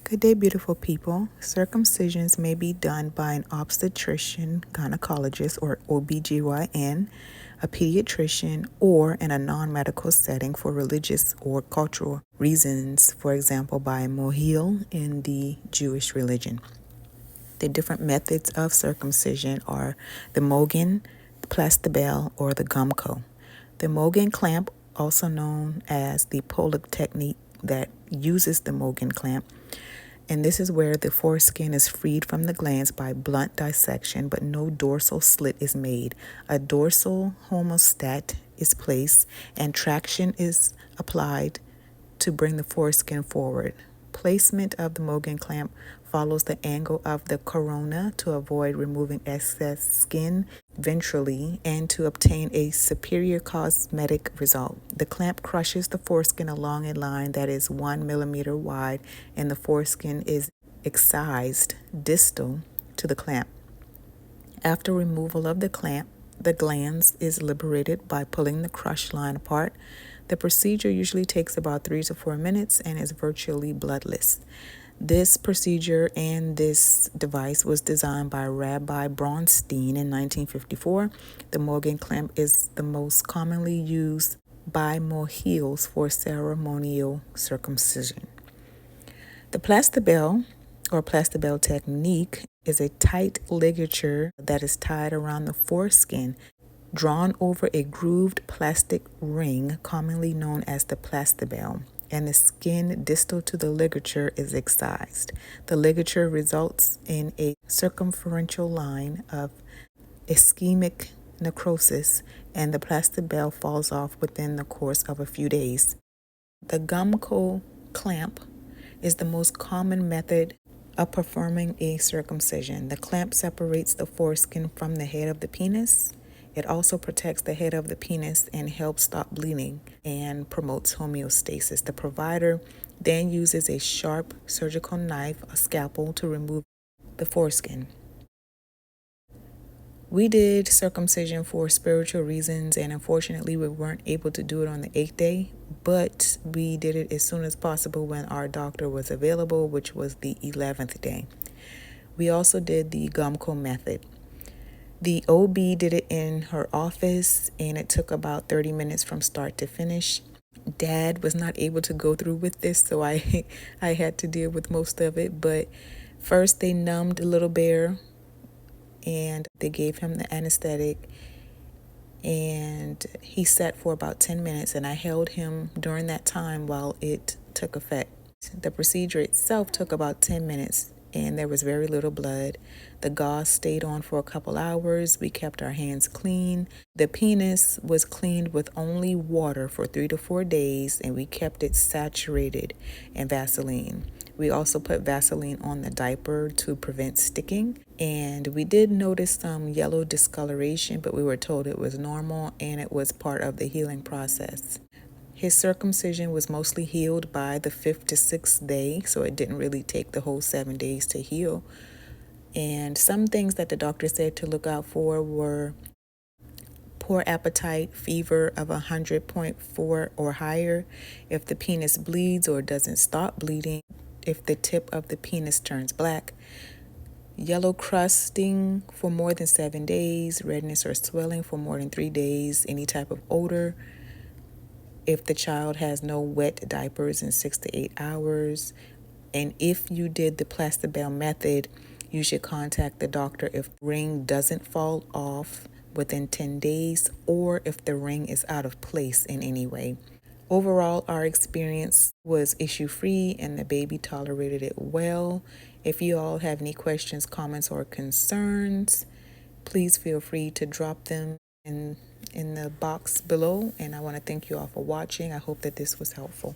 Good day, beautiful people. Circumcisions may be done by an obstetrician, gynecologist, or OBGYN, a pediatrician, or in a non-medical setting for religious or cultural reasons, for example, by a mohel in the Jewish religion. The different methods of circumcision are the Mogen, the Plastibell, or the Gumco. The Mogen clamp, also known as the Pollock technique that uses the Mogen clamp, and this is where the foreskin is freed from the glands by blunt dissection, but no dorsal slit is made. A dorsal homostat is placed, and traction is applied to bring the foreskin forward. Placement of the Mogen clamp follows the angle of the corona to avoid removing excess skin ventrally and to obtain a superior cosmetic result. The clamp crushes the foreskin along a line that is 1 millimeter wide, and the foreskin is excised distal to the clamp. After removal of the clamp, the glans is liberated by pulling the crushed line apart. The procedure usually takes about 3 to 4 minutes and is virtually bloodless. This procedure and this device was designed by Rabbi Braunstein in 1954. The Mogen clamp is the most commonly used by mohels for ceremonial circumcision. The Plastibell or Plastibell technique is a tight ligature that is tied around the foreskin, drawn over a grooved plastic ring commonly known as the Plastibell, and the skin distal to the ligature is excised. The ligature results in a circumferential line of ischemic necrosis, and the Plastibell falls off within the course of a few days. The Gumco clamp is the most common method of performing a circumcision. The clamp separates the foreskin from the head of the penis. It also protects the head of the penis and helps stop bleeding and promotes homeostasis. The provider then uses a sharp surgical knife, a scalpel, to remove the foreskin. We did circumcision for spiritual reasons, and unfortunately we weren't able to do it on the 8th day, but we did it as soon as possible when our doctor was available, which was the 11th day. We also did the Gumco method. The OB did it in her office, and it took about 30 minutes from start to finish. Dad was not able to go through with this, so I had to deal with most of it. But first they numbed Little Bear, and they gave him the anesthetic, and he sat for about 10 minutes, and I held him during that time while it took effect. The procedure itself took about 10 minutes, and there was very little blood. The gauze stayed on for a couple hours. We kept our hands clean. The penis was cleaned with only water for 3 to 4 days, and we kept it saturated in Vaseline. We also put Vaseline on the diaper to prevent sticking. And we did notice some yellow discoloration, but we were told it was normal and it was part of the healing process. His circumcision was mostly healed by the 5th to 6th day, so it didn't really take the whole 7 days to heal. And some things that the doctor said to look out for were poor appetite, fever of 100.4 or higher, if the penis bleeds or doesn't stop bleeding, if the tip of the penis turns black, yellow crusting for more than 7 days, redness or swelling for more than 3 days, any type of odor, if the child has no wet diapers in 6 to 8 hours, and if you did the Plastibell method, you should contact the doctor if the ring doesn't fall off within 10 days or if the ring is out of place in any way. Overall, our experience was issue-free and the baby tolerated it well. If you all have any questions, comments, or concerns, please feel free to drop them in the box below. And I want to thank you all for watching. I hope that this was helpful.